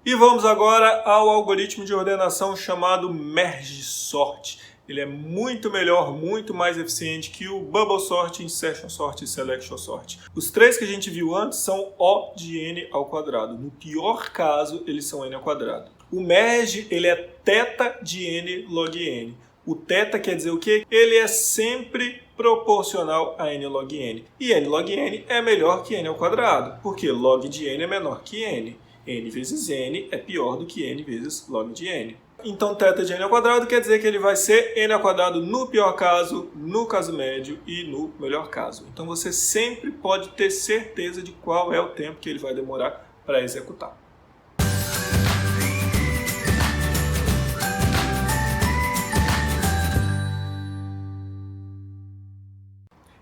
E vamos agora ao algoritmo de ordenação chamado Merge Sort. Ele é muito melhor, muito mais eficiente que o Bubble Sort, Insertion Sort e Selection Sort. Os três que a gente viu antes são O de n ao quadrado. No pior caso, eles são n ao quadrado. O Merge, ele é θ de n log n. O θ quer dizer o quê? Ele é sempre proporcional a n log n. E n log n é melhor que n ao quadrado, porque log de n é menor que n. N vezes n é pior do que n vezes log de n. Então, θ de n ao quadrado quer dizer que ele vai ser n ao quadrado no pior caso, no caso médio e no melhor caso. Então, você sempre pode ter certeza de qual é o tempo que ele vai demorar para executar.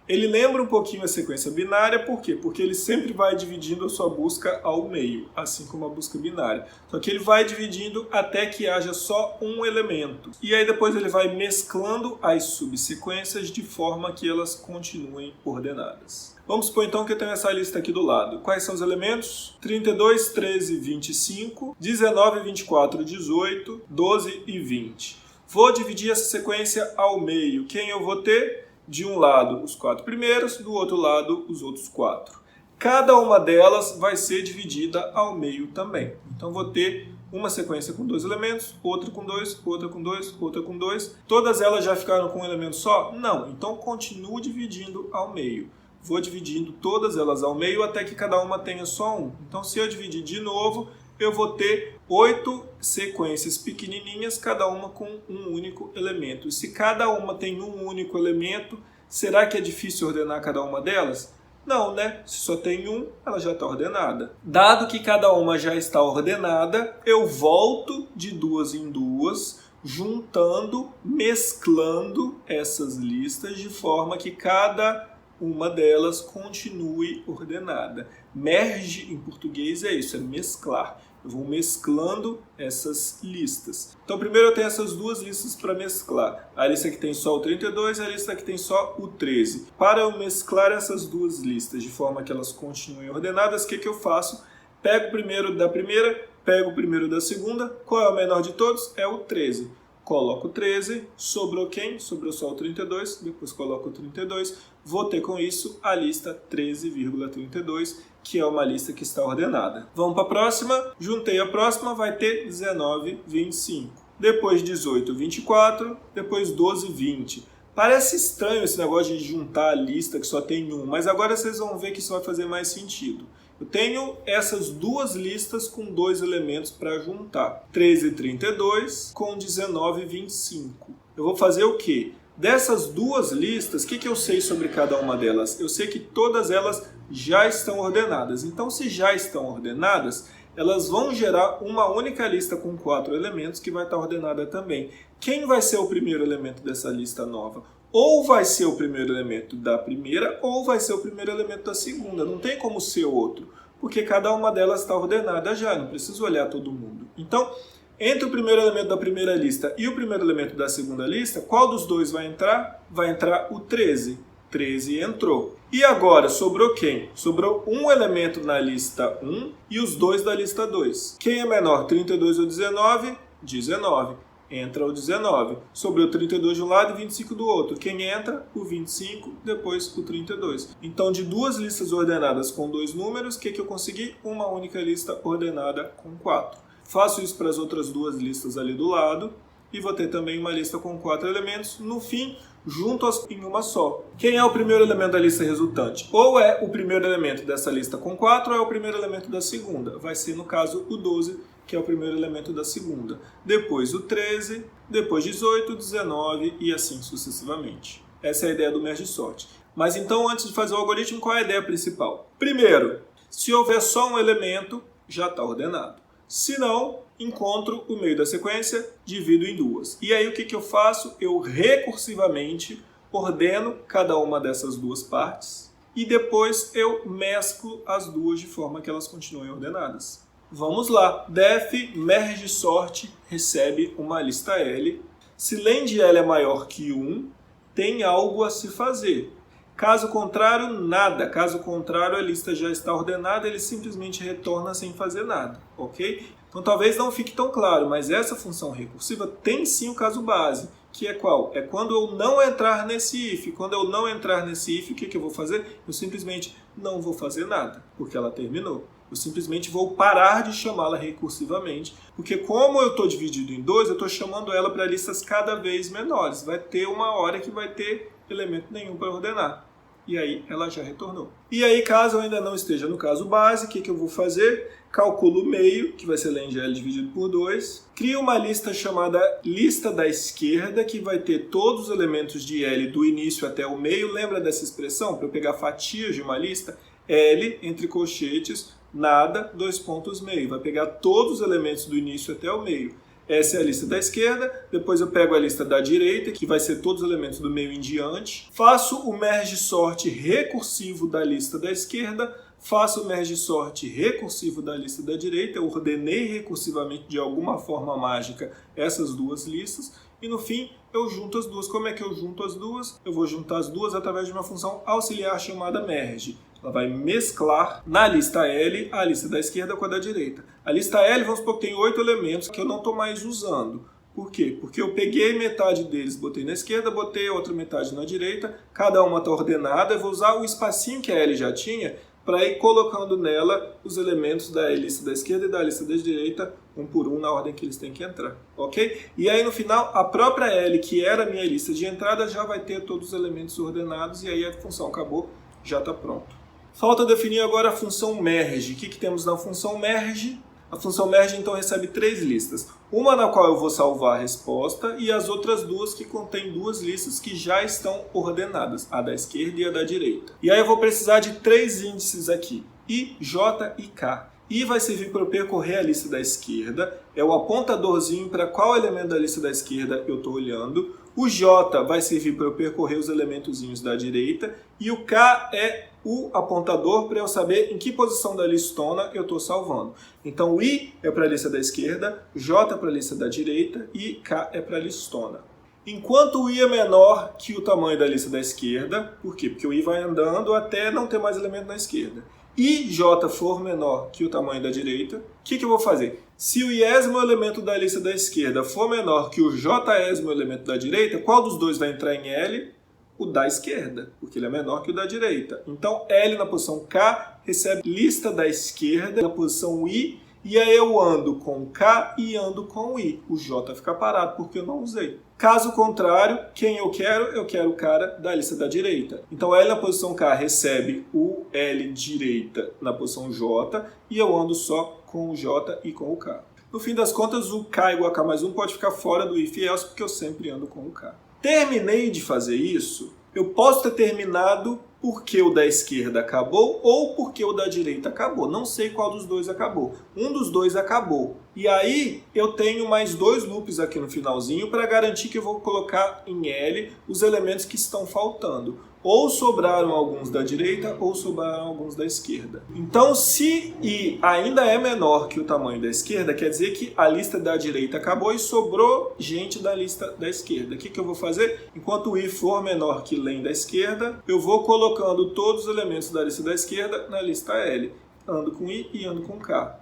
Ele lembra um pouquinho a sequência binária, por quê? Porque ele sempre vai dividindo a sua busca ao meio, assim como a busca binária. Só que ele vai dividindo até que haja só um elemento. E aí depois ele vai mesclando as subsequências de forma que elas continuem ordenadas. Vamos supor então que eu tenho essa lista aqui do lado. Quais são os elementos? 32, 13, 25, 19, 24, 18, 12 e 20. Vou dividir essa sequência ao meio. Quem eu vou ter? De um lado os 4 primeiros, do outro lado os outros 4. Cada uma delas vai ser dividida ao meio também. Então vou ter uma sequência com 2 elementos, outra com 2, outra com 2, outra com 2. Todas elas já ficaram com um elemento só? Não. Então continuo dividindo ao meio. Vou dividindo todas elas ao meio até que cada uma tenha só um. Então se eu dividir de novo, eu vou ter 8 sequências pequenininhas, cada uma com um único elemento. E se cada uma tem um único elemento, será que é difícil ordenar cada uma delas? Não, né? Se só tem um, ela já está ordenada. Dado que cada uma já está ordenada, eu volto de duas em duas, juntando, mesclando essas listas de forma que cada uma delas continue ordenada. Merge, em português, é isso, é mesclar. Eu vou mesclando essas listas. Então, primeiro eu tenho essas duas listas para mesclar. A lista que tem só o 32 e a lista que tem só o 13. Para eu mesclar essas duas listas de forma que elas continuem ordenadas, o que eu faço? Pego o primeiro da primeira, pego o primeiro da segunda. Qual é o menor de todos? É o 13. Coloco o 13, sobrou quem? Sobrou só o 32, depois coloco o 32. Vou ter com isso a lista 13,32, que é uma lista que está ordenada. Vamos para a próxima. Juntei a próxima, vai ter 19, 25. Depois 18, 24. Depois 12, 20. Parece estranho esse negócio de juntar a lista que só tem um, mas agora vocês vão ver que isso vai fazer mais sentido. Eu tenho essas duas listas com 2 elementos para juntar. 13 e 32 com 19 e 25. Eu vou fazer o quê? Dessas duas listas, o que eu sei sobre cada uma delas? Eu sei que todas elas já estão ordenadas. Então, se já estão ordenadas, elas vão gerar uma única lista com 4 elementos que vai estar ordenada também. Quem vai ser o primeiro elemento dessa lista nova? Ou vai ser o primeiro elemento da primeira, ou vai ser o primeiro elemento da segunda. Não tem como ser outro, porque cada uma delas está ordenada já, não preciso olhar todo mundo. Então, entre o primeiro elemento da primeira lista e o primeiro elemento da segunda lista, qual dos dois vai entrar? Vai entrar o 13. 13 entrou. E agora, sobrou quem? Sobrou um elemento na lista 1 e os 2 da lista 2. Quem é menor, 32 ou 19? 19. Entra o 19. Sobrou 32 de um lado e 25 do outro. Quem entra? O 25, depois o 32. Então, de duas listas ordenadas com 2 números, o que eu consegui? Uma única lista ordenada com 4. Faço isso para as outras 2 listas ali do lado e vou ter também uma lista com 4 elementos. No fim, junto-as em uma só. Quem é o primeiro elemento da lista resultante? Ou é o primeiro elemento dessa lista com 4 ou é o primeiro elemento da segunda. Vai ser, no caso, o 12, que é o primeiro elemento da segunda. Depois o 13, depois 18, 19 e assim sucessivamente. Essa é a ideia do Merge Sort. Mas então, antes de fazer o algoritmo, qual é a ideia principal? Primeiro, se houver só um elemento, já está ordenado. Se não, encontro o meio da sequência, divido em 2. E aí o que eu faço? Eu recursivamente ordeno cada uma dessas 2 partes e depois eu mesclo as duas de forma que elas continuem ordenadas. Vamos lá. Def merge sort recebe uma lista L. Se len de L é maior que 1, tem algo a se fazer. Caso contrário, nada. Caso contrário, a lista já está ordenada, ele simplesmente retorna sem fazer nada, ok? Então talvez não fique tão claro, mas essa função recursiva tem sim o caso base, que é qual? É quando eu não entrar nesse if. Quando eu não entrar nesse if, o que eu vou fazer? Eu simplesmente não vou fazer nada, porque ela terminou. Eu simplesmente vou parar de chamá-la recursivamente, porque como eu estou dividido em 2, eu estou chamando ela para listas cada vez menores. Vai ter uma hora que vai ter elemento nenhum para ordenar. E aí ela já retornou. E aí, caso eu ainda não esteja no caso base, o que eu vou fazer? Calculo o meio, que vai ser len de L dividido por 2. Crio uma lista chamada lista da esquerda, que vai ter todos os elementos de L do início até o meio. Lembra dessa expressão? Para eu pegar fatias de uma lista, L, entre colchetes, nada, 2 pontos meio. Vai pegar todos os elementos do início até o meio. Essa é a lista da esquerda, depois eu pego a lista da direita, que vai ser todos os elementos do meio em diante. Faço o merge sort recursivo da lista da esquerda, faço o merge sort recursivo da lista da direita, eu ordenei recursivamente de alguma forma mágica essas duas listas, e no fim eu junto as duas. Como é que eu junto as duas? Eu vou juntar as duas através de uma função auxiliar chamada merge. Ela vai mesclar na lista L a lista da esquerda com a da direita. A lista L, vamos supor que tem 8 elementos que eu não estou mais usando. Por quê? Porque eu peguei metade deles, botei na esquerda, botei a outra metade na direita, cada uma está ordenada, eu vou usar o espacinho que a L já tinha para ir colocando nela os elementos da lista da esquerda e da lista da direita, um por um, na ordem que eles têm que entrar, ok? E aí no final, a própria L, que era a minha lista de entrada, já vai ter todos os elementos ordenados e aí a função acabou, já está pronto. Falta definir agora a função merge. O que temos na função merge? A função merge então recebe 3 listas. Uma na qual eu vou salvar a resposta e as outras duas que contêm 2 listas que já estão ordenadas, a da esquerda e a da direita. E aí eu vou precisar de 3 índices aqui, I, J e K. I vai servir para eu percorrer a lista da esquerda, é o apontadorzinho para qual elemento da lista da esquerda eu estou olhando. O J vai servir para eu percorrer os elementozinhos da direita e o K é o apontador para eu saber em que posição da listona eu estou salvando. Então o I é para a lista da esquerda, J é para a lista da direita e K é para a listona. Enquanto o I é menor que o tamanho da lista da esquerda, por quê? Porque o I vai andando até não ter mais elemento na esquerda. E J for menor que o tamanho da direita, o que eu vou fazer? Se o iésimo elemento da lista da esquerda for menor que o jésimo elemento da direita, qual dos dois vai entrar em L? O da esquerda, porque ele é menor que o da direita. Então L na posição K recebe lista da esquerda na posição I, e aí eu ando com K e ando com I. O J fica parado porque eu não usei. Caso contrário, quem eu quero? Eu quero o cara da lista da direita. Então L na posição K recebe o L direita na posição J e eu ando só com o J e com o K. No fim das contas, o K igual a K mais 1 pode ficar fora do if else porque eu sempre ando com o K. Terminei de fazer isso, eu posso ter terminado porque o da esquerda acabou ou porque o da direita acabou. Não sei qual dos dois acabou. Um dos dois acabou. E aí eu tenho mais 2 loops aqui no finalzinho para garantir que eu vou colocar em L os elementos que estão faltando. Ou sobraram alguns da direita ou sobraram alguns da esquerda. Então, se I ainda é menor que o tamanho da esquerda, quer dizer que a lista da direita acabou e sobrou gente da lista da esquerda. O que eu vou fazer? Enquanto o I for menor que len da esquerda, eu vou colocando todos os elementos da lista da esquerda na lista L. Ando com I e ando com K.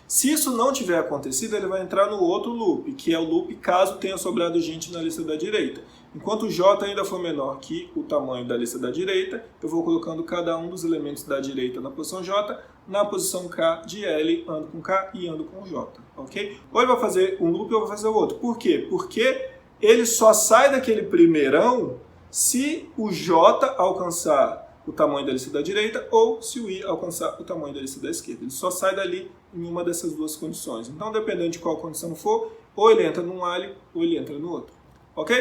Se isso não tiver acontecido, ele vai entrar no outro loop, que é o loop caso tenha sobrado gente na lista da direita. Enquanto o J ainda for menor que o tamanho da lista da direita, eu vou colocando cada um dos elementos da direita na posição J, na posição K de L, ando com K e ando com J, ok? Ou ele vai fazer um loop ou vai fazer o outro. Por quê? Porque ele só sai daquele primeirão se o J alcançar o tamanho da lista da direita ou se o I alcançar o tamanho da lista da esquerda. Ele só sai dali em uma dessas duas condições. Então, dependendo de qual condição for, ou ele entra num ali ou ele entra no outro. Ok?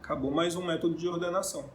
Acabou mais um método de ordenação.